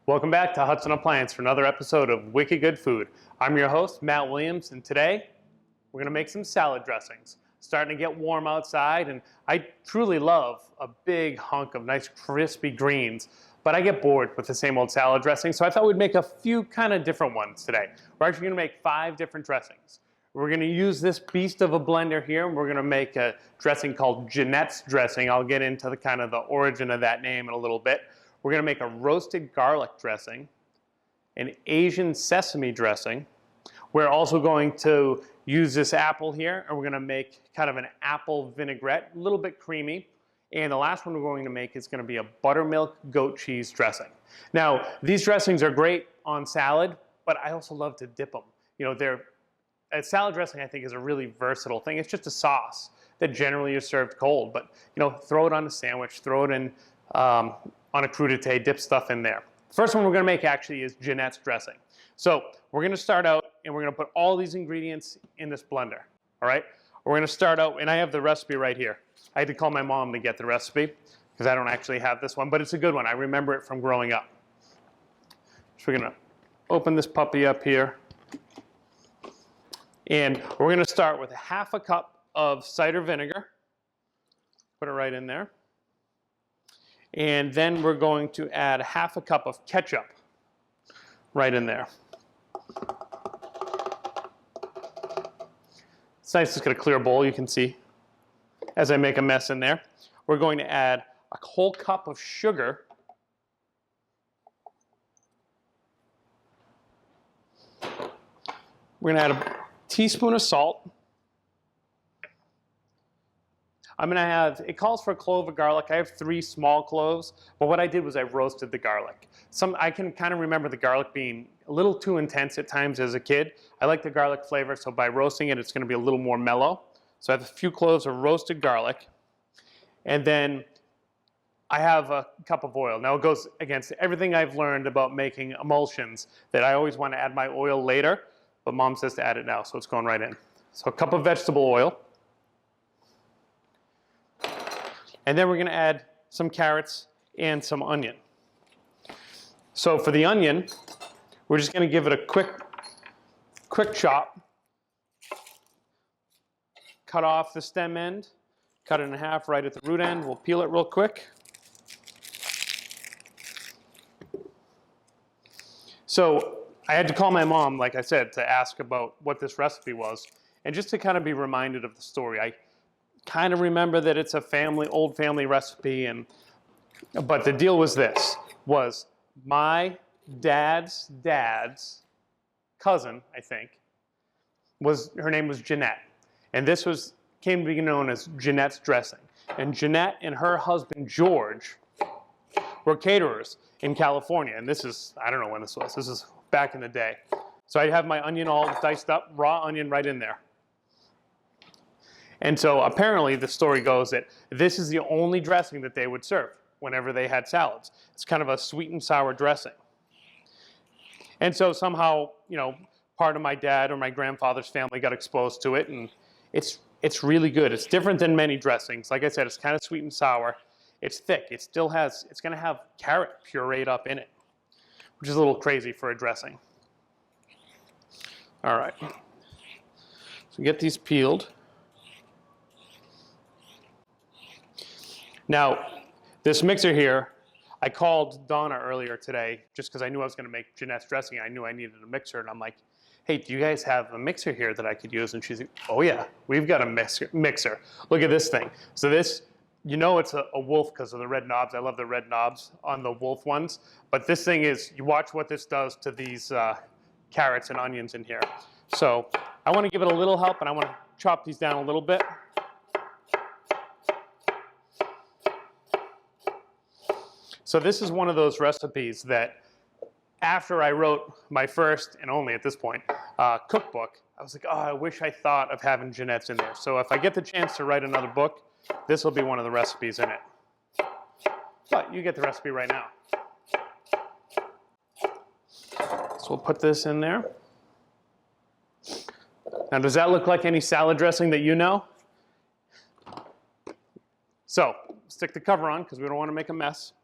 Welcome back to Hudson Appliance for another episode of Wicked Good Food. I'm your host, Matt Williams, and today we're going to make some salad dressings. Starting to get warm outside, and I truly love a big hunk of nice crispy greens, but I get bored with the same old salad dressing, so I thought we'd make a few kind of different ones today. We're actually going to make 5 different dressings. We're going to use this beast of a blender here, and we're going to make a dressing called Jeanette's dressing. I'll get into the kind of the origin of that name in a little bit. We're going to make a roasted garlic dressing, an Asian sesame dressing. We're also going to use this apple here, and we're going to make kind of an apple vinaigrette, a little bit creamy. And the last one we're going to make is going to be a buttermilk goat cheese dressing. Now, these dressings are great on salad, but I also love to dip them. You know, a salad dressing, I think, is a really versatile thing. It's just a sauce that generally is served cold, but you know, throw it on a sandwich, throw it in on a crudité, dip stuff in there. The first one we're going to make actually is Jeanette's dressing. So we're going to start out and we're going to put all these ingredients in this blender. All right. We're going to start out, and I have the recipe right here. I had to call my mom to get the recipe because I don't actually have this one, but it's a good one. I remember it from growing up. So we're going to open this puppy up here. And we're going to start with 1/2 cup of cider vinegar. Put it right in there. And then we're going to add 1/2 cup of ketchup right in there. It's nice, it's got a clear bowl, you can see as I make a mess in there. We're going to add a whole cup of sugar. We're going to add a teaspoon of salt. I'm going to have, it calls for a clove of garlic. I have 3 small cloves, but what I did was I roasted the garlic. I can kind of remember the garlic being a little too intense at times as a kid. I like the garlic flavor, so by roasting it, it's going to be a little more mellow. So I have a few cloves of roasted garlic, and then I have a cup of oil. Now it goes against everything I've learned about making emulsions, that I always want to add my oil later, but Mom says to add it now, so it's going right in. So a cup of vegetable oil. And then we're going to add some carrots and some onion. So for the onion, we're just going to give it a quick chop. Cut off the stem end, cut it in half right at the root end. We'll peel it real quick. So I had to call my mom, like I said, to ask about what this recipe was, and just to kind of be reminded of the story. I kind of remember that it's a old family recipe, but the deal was this, was my dad's cousin, I think, her name was Jeanette. And this came to be known as Jeanette's dressing. And Jeanette and her husband, George, were caterers in California. And this is, I don't know when this was. This is back in the day. So I have my onion all diced up, raw onion right in there. And so apparently the story goes that this is the only dressing that they would serve whenever they had salads. It's kind of a sweet and sour dressing. And so somehow, you know, part of my dad or my grandfather's family got exposed to it, and it's really good. It's different than many dressings. Like I said, it's kind of sweet and sour. It's thick. It's going to have carrot pureed up in it, which is a little crazy for a dressing. All right. So get these peeled. Now, this mixer here, I called Donna earlier today just because I knew I was going to make Jeanette's dressing. I knew I needed a mixer, and I'm like, hey, do you guys have a mixer here that I could use? And she's like, oh yeah, we've got a mixer. Look at this thing. So this, you know it's a Wolf because of the red knobs. I love the red knobs on the Wolf ones. But this thing is, you watch what this does to these carrots and onions in here. So I want to give it a little help, and I want to chop these down a little bit. So this is one of those recipes that after I wrote my first, and only at this point, cookbook, I was like, oh, I wish I thought of having Jeanette's in there. So if I get the chance to write another book, this will be one of the recipes in it. But you get the recipe right now. So we'll put this in there. Now, does that look like any salad dressing that you know? So stick the cover on because we don't want to make a mess.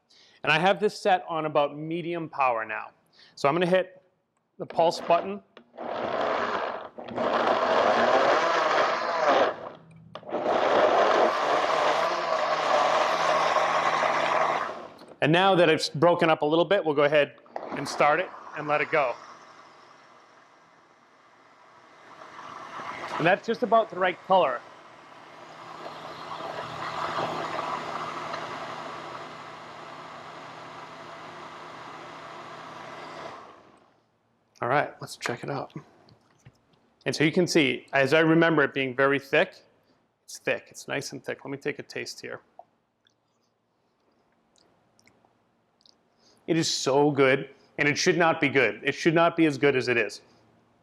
And I have this set on about medium power now. So I'm going to hit the pulse button. And now that it's broken up a little bit, we'll go ahead and start it and let it go. And that's just about the right color. All right, let's check it out. And so you can see, as I remember it being very thick, it's thick. It's nice and thick. Let me take a taste here. It is so good, and it should not be good. It should not be as good as it is.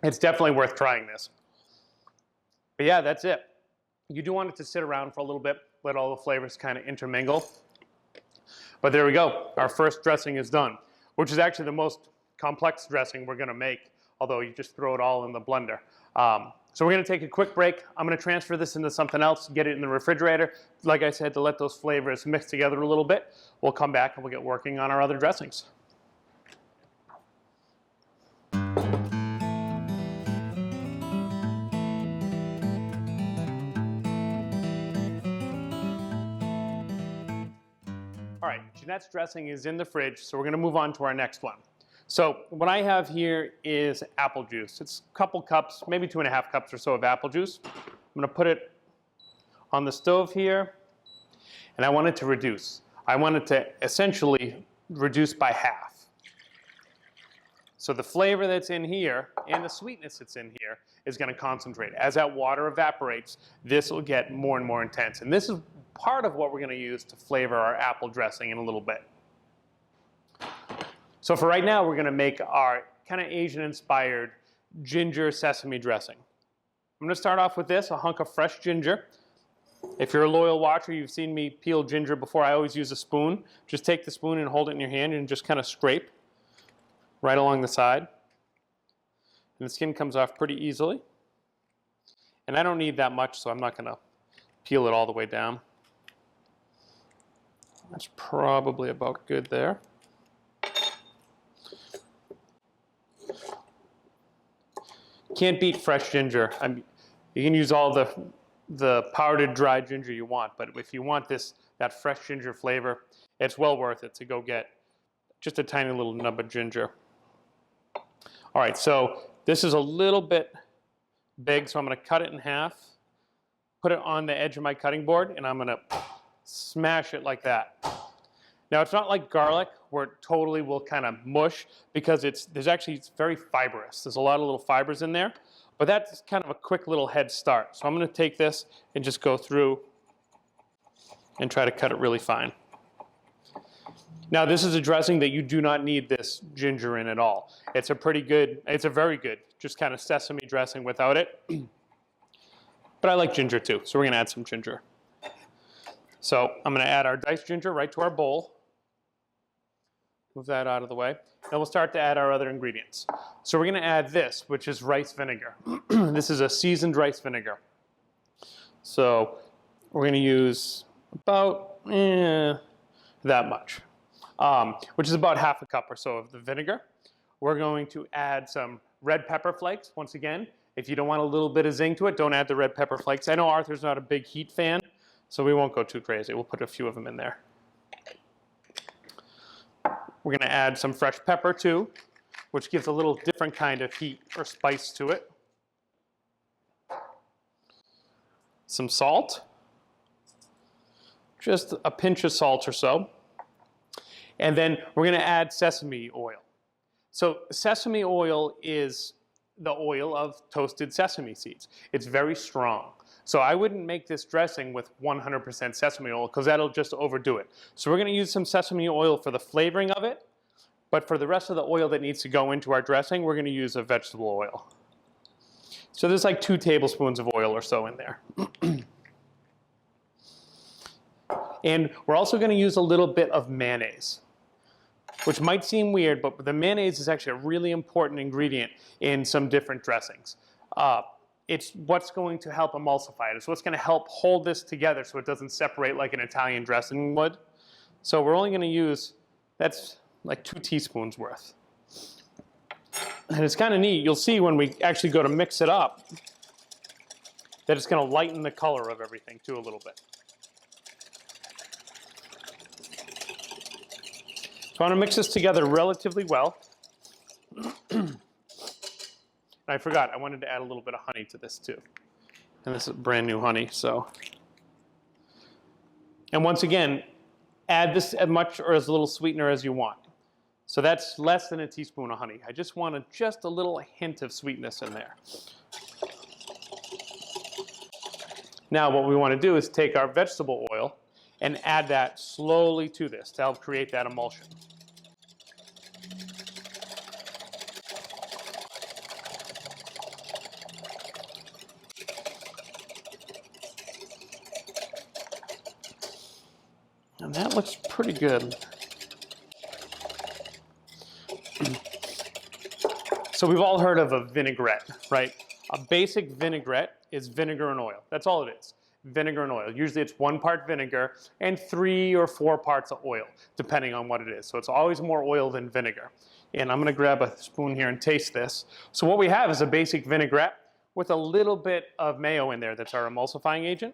It's definitely worth trying this. But yeah, that's it. You do want it to sit around for a little bit, let all the flavors kind of intermingle. But there we go. Our first dressing is done, which is actually the most complex dressing we're going to make, although you just throw it all in the blender. So we're going to take a quick break. I'm going to transfer this into something else, get it in the refrigerator, like I said, to let those flavors mix together a little bit. We'll come back and we'll get working on our other dressings. All right, Jeanette's dressing is in the fridge, so we're going to move on to our next one. So what I have here is apple juice. It's a couple cups, maybe 2.5 cups or so of apple juice. I'm going to put it on the stove here, and I want it to reduce. I want it to essentially reduce by half. So the flavor that's in here and the sweetness that's in here is going to concentrate. As that water evaporates, this will get more and more intense. And this is part of what we're going to use to flavor our apple dressing in a little bit. So for right now, we're going to make our kind of Asian-inspired ginger sesame dressing. I'm going to start off with this, a hunk of fresh ginger. If you're a loyal watcher, you've seen me peel ginger before. I always use a spoon. Just take the spoon and hold it in your hand and just kind of scrape right along the side. And the skin comes off pretty easily. And I don't need that much, so I'm not going to peel it all the way down. That's probably about good there. Can't beat fresh ginger. You can use all the powdered dry ginger you want, but if you want that fresh ginger flavor, it's well worth it to go get just a tiny little nub of ginger. All right, so this is a little bit big, so I'm going to cut it in half, put it on the edge of my cutting board, and I'm going to smash it like that. Now, it's not like garlic where it totally will kind of mush, because it's very fibrous. There's a lot of little fibers in there, but that's kind of a quick little head start. So I'm going to take this and just go through and try to cut it really fine. Now, this is a dressing that you do not need this ginger in at all. It's a very good, just kind of sesame dressing without it. But I like ginger too, so we're going to add some ginger. So I'm going to add our diced ginger right to our bowl. Move that out of the way. And we'll start to add our other ingredients. So we're going to add this, which is rice vinegar. This is a seasoned rice vinegar. So we're going to use about that much, which is about half a cup or so of the vinegar. We're going to add some red pepper flakes. Once again, if you don't want a little bit of zing to it, don't add the red pepper flakes. I know Arthur's not a big heat fan, so we won't go too crazy. We'll put a few of them in there. We're going to add some fresh pepper too, which gives a little different kind of heat or spice to it. Some salt, just a pinch of salt or so. And then we're going to add sesame oil. So sesame oil is the oil of toasted sesame seeds. It's very strong. So I wouldn't make this dressing with 100% sesame oil, because that'll just overdo it. So we're going to use some sesame oil for the flavoring of it, but for the rest of the oil that needs to go into our dressing, we're going to use a vegetable oil. So there's like 2 tablespoons of oil or so in there. And we're also going to use a little bit of mayonnaise, which might seem weird, but the mayonnaise is actually a really important ingredient in some different dressings. It's what's going to help emulsify it. It's what's going to help hold this together so it doesn't separate like an Italian dressing would. So we're only going to use That's like 2 teaspoons worth. And it's kind of neat. You'll see when we actually go to mix it up that it's going to lighten the color of everything too a little bit. So I want to mix this together relatively well. And I forgot, I wanted to add a little bit of honey to this too. And this is brand new honey, so. And once again, add this as much or as little sweetener as you want. So that's less than a teaspoon of honey. I just wanted just a little hint of sweetness in there. Now what we want to do is take our vegetable oil and add that slowly to this to help create that emulsion. And that looks pretty good. So we've all heard of a vinaigrette, right? A basic vinaigrette is vinegar and oil. That's all it is, vinegar and oil. Usually it's 1 part vinegar and 3 or 4 parts of oil, depending on what it is. So it's always more oil than vinegar. And I'm gonna grab a spoon here and taste this. So what we have is a basic vinaigrette with a little bit of mayo in there. That's our emulsifying agent.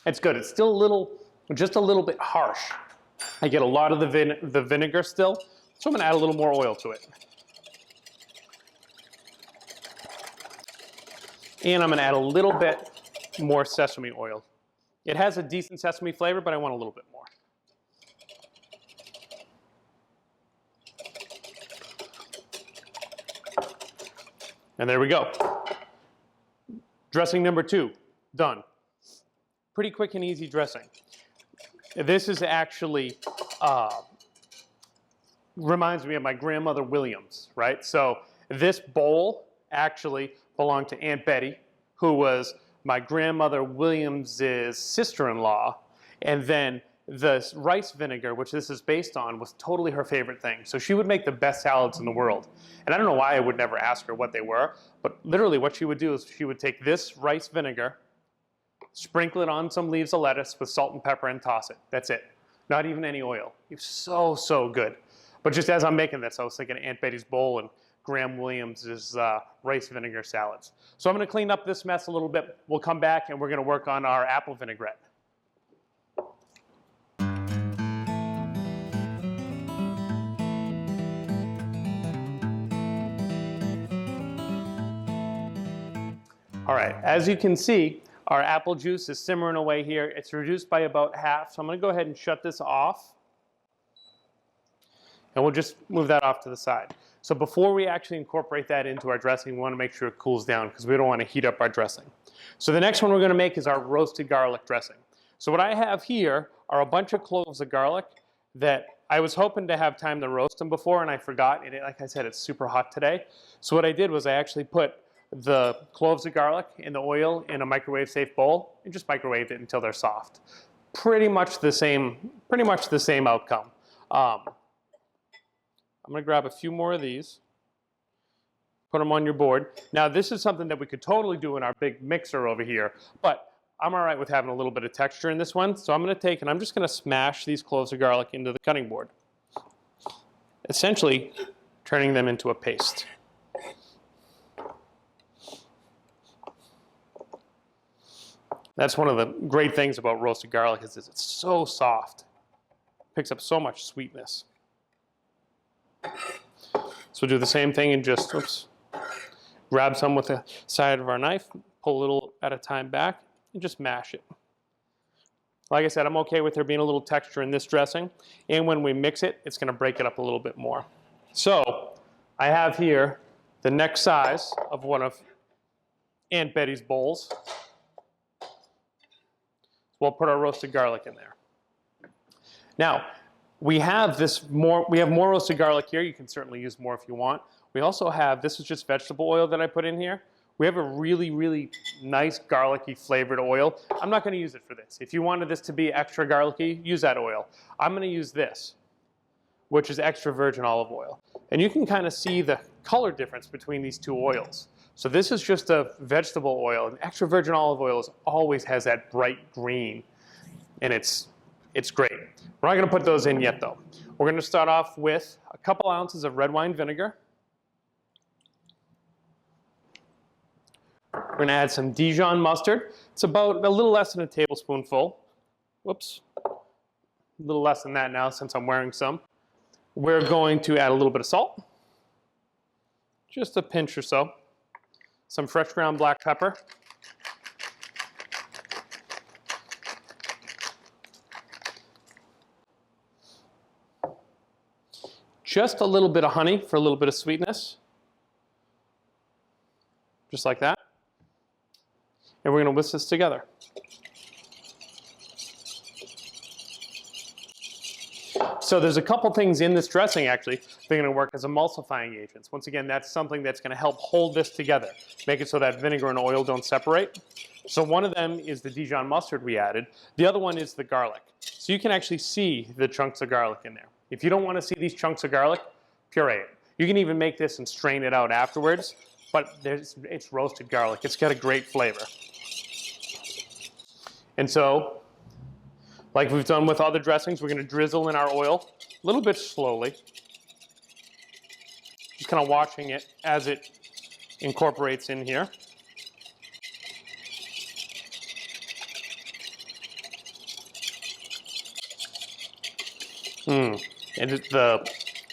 It's good. It's still just a little bit harsh. I get a lot of the vinegar still, so I'm going to add a little more oil to it. And I'm going to add a little bit more sesame oil. It has a decent sesame flavor, but I want a little bit more. And there we go. Dressing number 2, done. Pretty quick and easy dressing. This is actually, reminds me of my grandmother Williams, right? So this bowl actually belonged to Aunt Betty, who was my grandmother Williams's sister-in-law. And then the rice vinegar, which this is based on, was totally her favorite thing. So she would make the best salads in the world. And I don't know why I would never ask her what they were, but literally what she would do is she would take this rice vinegar, sprinkle it on some leaves of lettuce with salt and pepper and toss it. That's it. Not even any oil. It's so, so good. But just as I'm making this, I was thinking of Aunt Betty's bowl and Graham Williams's rice vinegar salads. So I'm going to clean up this mess a little bit. We'll come back and we're going to work on our apple vinaigrette. All right, as you can see, our apple juice is simmering away here. It's reduced by about half, so I'm going to go ahead and shut this off. And we'll just move that off to the side. So before we actually incorporate that into our dressing, we want to make sure it cools down because we don't want to heat up our dressing. So the next one we're going to make is our roasted garlic dressing. So what I have here are a bunch of cloves of garlic that I was hoping to have time to roast them before, and I forgot. And like I said, it's super hot today. So what I did was I actually put the cloves of garlic in the oil in a microwave-safe bowl and just microwaved it until they're soft. Pretty much the same outcome. I'm going to grab a few more of these, put them on your board. Now this is something that we could totally do in our big mixer over here, but I'm all right with having a little bit of texture in this one. So I'm going to take and I'm just going to smash these cloves of garlic into the cutting board, essentially turning them into a paste. That's one of the great things about roasted garlic is it's so soft. It picks up so much sweetness. So we'll do the same thing and just, grab some with the side of our knife, pull a little at a time back, and just mash it. Like I said, I'm okay with there being a little texture in this dressing, and when we mix it, it's going to break it up a little bit more. So I have here the next size of one of Aunt Betty's bowls. We'll put our roasted garlic in there. Now, we have more roasted garlic here. You can certainly use more if you want. We also have, this is just vegetable oil that I put in here. We have a really, really nice garlicky flavored oil. I'm not going to use it for this. If you wanted this to be extra garlicky, use that oil. I'm going to use this, which is extra virgin olive oil. And you can kind of see the color difference between these two oils. So this is just a vegetable oil. And extra virgin olive oil always has that bright green, and it's great. We're not going to put those in yet, though. We're going to start off with a couple ounces of red wine vinegar. We're going to add some Dijon mustard. It's about a little less than a tablespoonful. Whoops. A little less than that now since I'm wearing some. We're going to add a little bit of salt. Just a pinch or so. Some fresh ground black pepper. Just a little bit of honey for a little bit of sweetness. Just like that. And we're going to whisk this together. So there's a couple things in this dressing actually that are going to work as emulsifying agents. Once again, that's something that's going to help hold this together, make it so that vinegar and oil don't separate. So one of them is the Dijon mustard we added. The other one is the garlic. So you can actually see the chunks of garlic in there. If you don't want to see these chunks of garlic, puree it. You can even make this and strain it out afterwards, but it's roasted garlic. It's got a great flavor. And so, like we've done with other dressings, we're going to drizzle in our oil a little bit slowly. Just kind of watching it as it incorporates in here. And the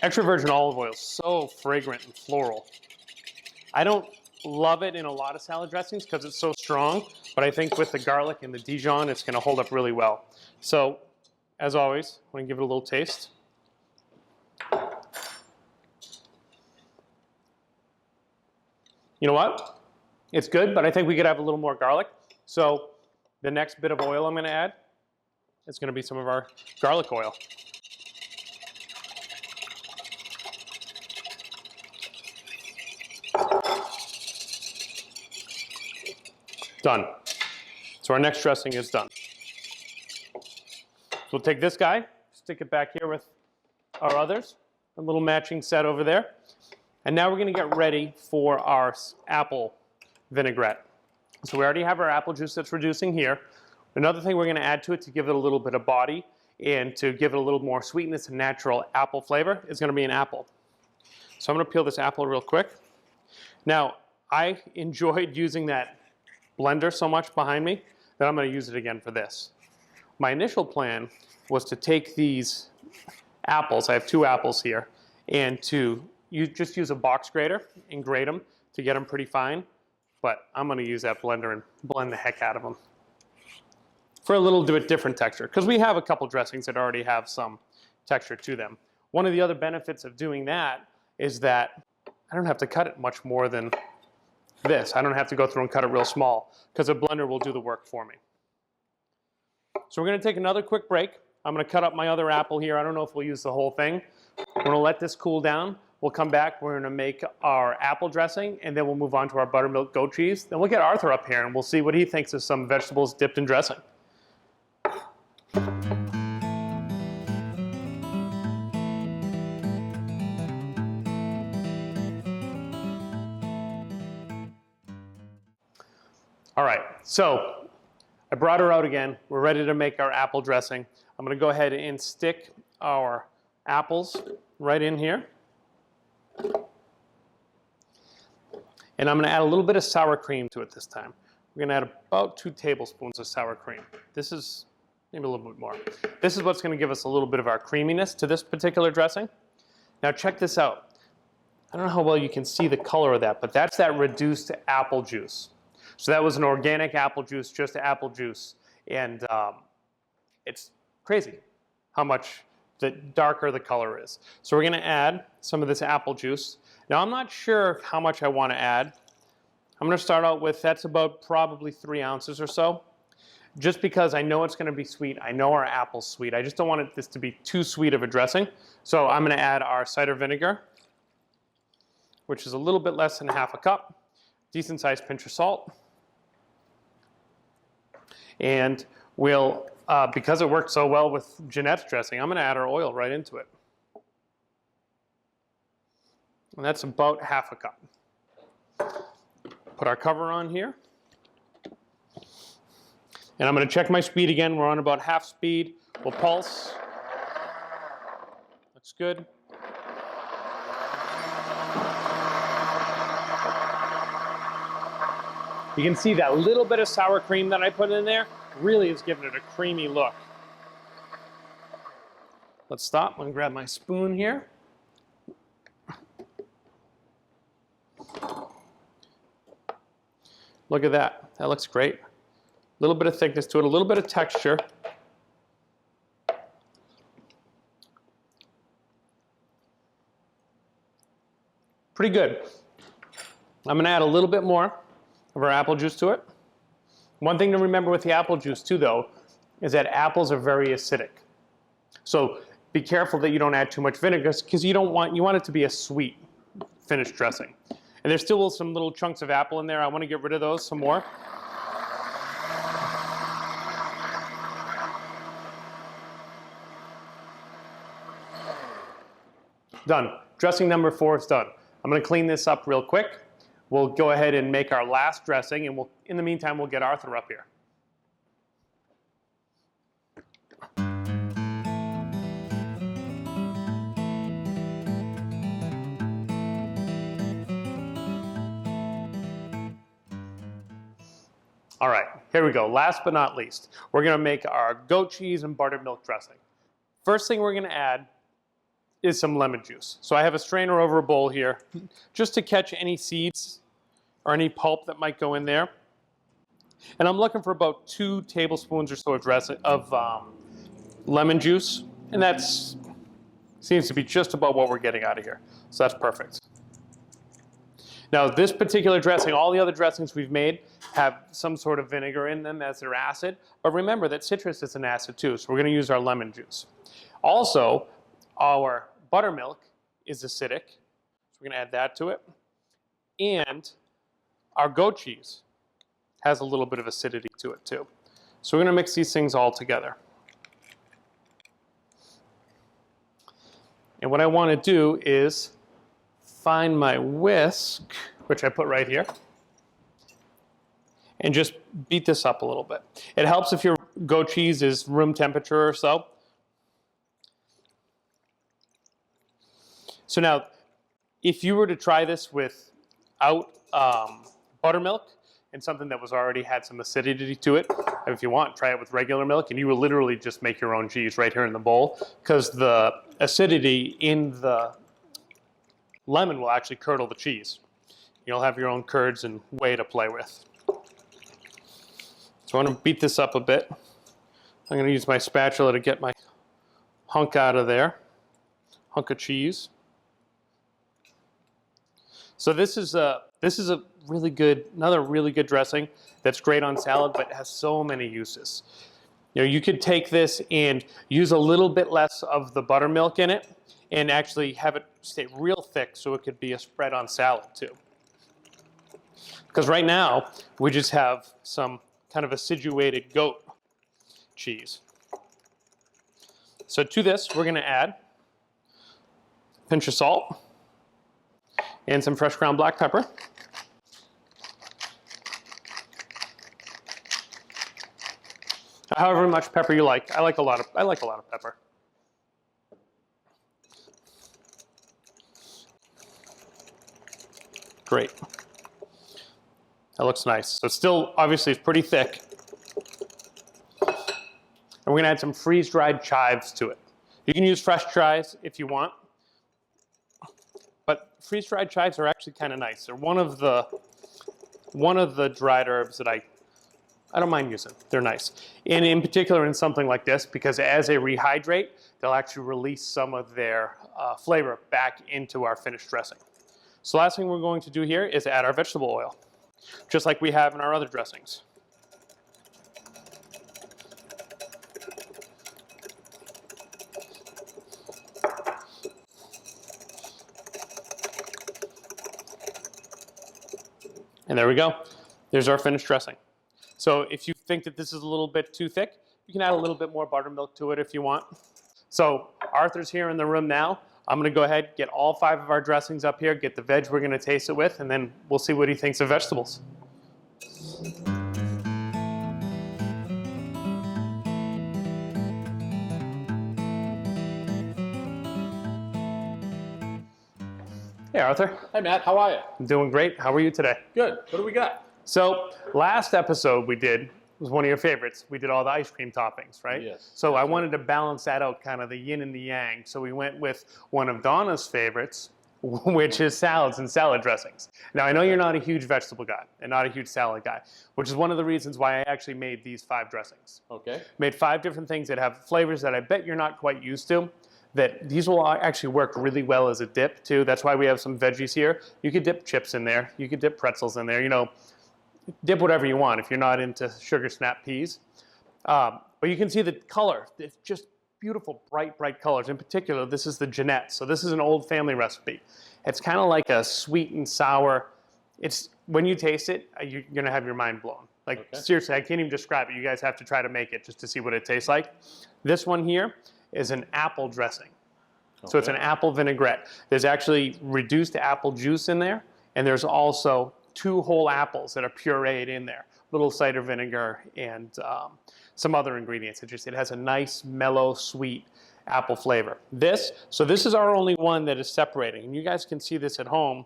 extra virgin olive oil is so fragrant and floral. I don't love it in a lot of salad dressings because it's so strong, but I think with the garlic and the Dijon, it's going to hold up really well. So, as always, I'm going to give it a little taste. You know what? It's good, but I think we could have a little more garlic. So, the next bit of oil I'm going to add is going to be some of our garlic oil. Done. So our next dressing is done. So we'll take this guy, stick it back here with our others, a little matching set over there. And now we're going to get ready for our apple vinaigrette. So we already have our apple juice that's reducing here. Another thing we're going to add to it to give it a little bit of body and to give it a little more sweetness and natural apple flavor is going to be an apple. So I'm going to peel this apple real quick. Now, I enjoyed using that blender so much behind me that I'm going to use it again for this. My initial plan was to take these apples, I have 2 apples here, and to just use a box grater and grate them to get them pretty fine, but I'm going to use that blender and blend the heck out of them for a little bit different texture, because we have a couple dressings that already have some texture to them. One of the other benefits of doing that is that I don't have to cut it much more than this. I don't have to go through and cut it real small because a blender will do the work for me. So we're going to take another quick break. I'm going to cut up my other apple here. I don't know if we'll use the whole thing. We're going to let this cool down. We'll come back. We're going to make our apple dressing, and then we'll move on to our buttermilk goat cheese. Then we'll get Arthur up here, and we'll see what he thinks of some vegetables dipped in dressing. All right, so I brought her out again. We're ready to make our apple dressing. I'm going to go ahead and stick our apples right in here. And I'm going to add a little bit of sour cream to it this time. We're going to add about 2 tablespoons of sour cream. This is maybe a little bit more. This is what's going to give us a little bit of our creaminess to this particular dressing. Now check this out. I don't know how well you can see the color of that, but that's that reduced apple juice. So that was an organic apple juice, just apple juice. And it's crazy how much the darker the color is. So we're going to add some of this apple juice. Now I'm not sure how much I want to add. I'm going to start out with, that's about probably 3 ounces or so. Just because I know it's going to be sweet. I know our apple's sweet. I just don't want this to be too sweet of a dressing. So I'm going to add our cider vinegar, which is a little bit less than ½ a cup. Decent sized pinch of salt. And we'll, because it worked so well with Jeanette's dressing, I'm going to add our oil right into it. And that's about ½ a cup. put our cover on here. And I'm going to check my speed again. We're on about half speed. We'll pulse. Looks good. You can see that little bit of sour cream that I put in there really is giving it a creamy look. Let's stop. I'm going to grab my spoon here. Look at that. That looks great. A little bit of thickness to it, a little bit of texture. Pretty good. I'm going to add a little bit more of our apple juice to it. One thing to remember with the apple juice too, though, is that apples are very acidic. So be careful that you don't add too much vinegar, because you want it to be a sweet finished dressing. And there's still some little chunks of apple in there. I want to get rid of those some more. Done. Dressing number 4 is done. I'm going to clean this up real quick. We'll go ahead and make our last dressing, and in the meantime, we'll get Arthur up here. All right, here we go. Last but not least, we're going to make our goat cheese and buttermilk dressing. First thing we're going to add is some lemon juice. So I have a strainer over a bowl here just to catch any seeds or any pulp that might go in there. And I'm looking for about 2 tablespoons or so of lemon juice. And that seems to be just about what we're getting out of here. So that's perfect. Now this particular dressing, all the other dressings we've made have some sort of vinegar in them as their acid. But remember that citrus is an acid too, so we're going to use our lemon juice. Also, our buttermilk is acidic, so we're going to add that to it. And our goat cheese has a little bit of acidity to it too. So we're going to mix these things all together. And what I want to do is find my whisk, which I put right here, and just beat this up a little bit. It helps if your goat cheese is room temperature or so. So now, if you were to try this without buttermilk and something that was already had some acidity to it, and if you want, try it with regular milk, and you will literally just make your own cheese right here in the bowl, because the acidity in the lemon will actually curdle the cheese. You'll have your own curds and whey to play with. So I want to beat this up a bit. I'm going to use my spatula to get my hunk out of there, hunk of cheese. So this is a another really good dressing that's great on salad, but has so many uses. You know, you could take this and use a little bit less of the buttermilk in it and actually have it stay real thick so it could be a spread on salad too. Because right now, we just have some kind of acidulated goat cheese. So to this, we're going to add a pinch of salt and some fresh ground black pepper. However much pepper you like. I like a lot of pepper. Great. That looks nice. So still, obviously, it's pretty thick. And we're going to add some freeze-dried chives to it. You can use fresh chives if you want, but freeze-dried chives are actually kind of nice. They're one of the dried herbs that I don't mind using. They're nice. And in particular in something like this, because as they rehydrate, they'll actually release some of their flavor back into our finished dressing. So last thing we're going to do here is add our vegetable oil, just like we have in our other dressings. And there we go. There's our finished dressing. So if you think that this is a little bit too thick, you can add a little bit more buttermilk to it if you want. So Arthur's here in the room now. I'm going to go ahead, get all 5 of our dressings up here, get the veg we're going to taste it with, and then we'll see what he thinks of vegetables. Hey, Arthur. Hey, Matt. How are you? I'm doing great. How are you today? Good. What do we got? So last episode we did was one of your favorites. We did all the ice cream toppings, right? Yes. So I wanted to balance that out, kind of the yin and the yang. So we went with one of Donna's favorites, which is salads and salad dressings. Now, I know you're not a huge vegetable guy and not a huge salad guy, which is one of the reasons why I actually made these 5 dressings. Okay. Made 5 different things that have flavors that I bet you're not quite used to. That these will actually work really well as a dip too. That's why we have some veggies here. You could dip chips in there. You could dip pretzels in there. You know, dip whatever you want if you're not into sugar snap peas. But you can see the color. It's just beautiful, bright, bright colors. In particular, this is the Jeanette. So this is an old family recipe. It's kind of like a sweet and sour. It's when you taste it, you're gonna have your mind blown. Like Okay. seriously, I can't even describe it. You guys have to try to make it just to see what it tastes like. This one here is an apple dressing. So it's an apple vinaigrette. There's actually reduced apple juice in there, and there's also 2 whole apples that are pureed in there, little cider vinegar and some other ingredients. It has a nice, mellow, sweet apple flavor. This is our only one that is separating, and you guys can see this at home,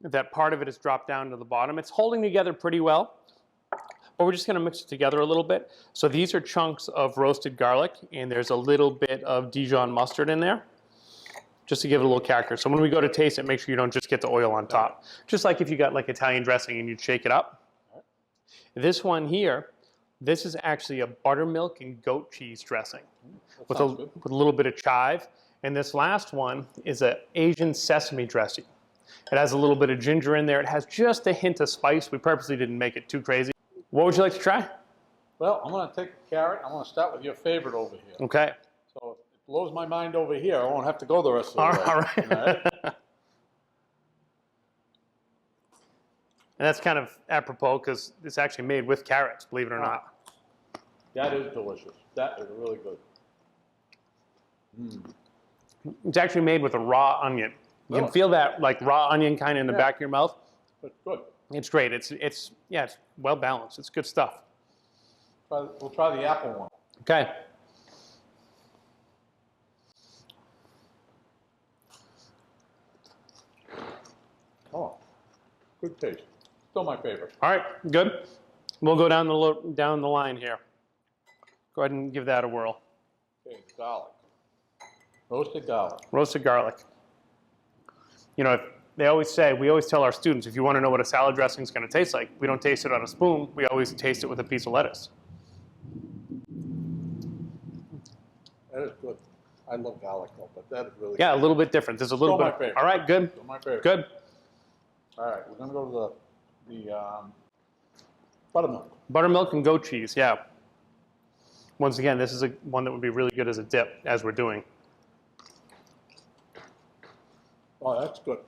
that part of it is dropped down to the bottom. It's holding together pretty well. But we're just going to mix it together a little bit. So these are chunks of roasted garlic, and there's a little bit of Dijon mustard in there, just to give it a little character. So when we go to taste it, make sure you don't just get the oil on top. Just like if you got like Italian dressing and you'd shake it up. This one here, this is actually a buttermilk and goat cheese dressing with a little bit of chive. And this last one is an Asian sesame dressing. It has a little bit of ginger in there. It has just a hint of spice. We purposely didn't make it too crazy. What would you like to try? Well, I'm going to take a carrot. I'm going to start with your favorite over here. Okay. So if it blows my mind over here, I won't have to go the rest of the way. All right. All right? And that's kind of apropos because it's actually made with carrots, believe it or not. That is delicious. That is really good. It's actually made with a raw onion. You can feel that like raw onion kind of in the back of your mouth. It's good. It's great. It's well balanced. It's good stuff. We'll try the apple one. Okay. Oh, good taste. Still my favorite. All right, good. We'll go down the line here. Go ahead and give that a whirl. Okay, garlic. Roasted garlic. Roasted garlic. You know, we always tell our students, if you want to know what a salad dressing is going to taste like, we don't taste it on a spoon. We always taste it with a piece of lettuce. That is good. I love garlic though, but that is really Yeah, a little bit different. There's a little Still bit. my favorite. All right, good. Still my favorite. Good. All right, we're going to go to the buttermilk. Buttermilk and goat cheese, yeah. Once again, this is one that would be really good as a dip, as we're doing. Oh, that's good.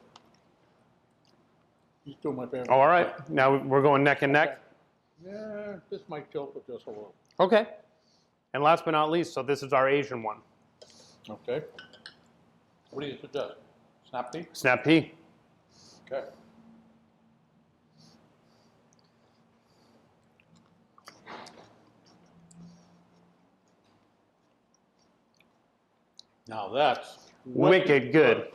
These two are my favorite. All right, now we're going neck and neck. Yeah, this might tilt with just a little. Okay. And last but not least, so this is our Asian one. Okay. What do you suggest? Snap pea? Snap pea. Okay. Now that's Wicked good.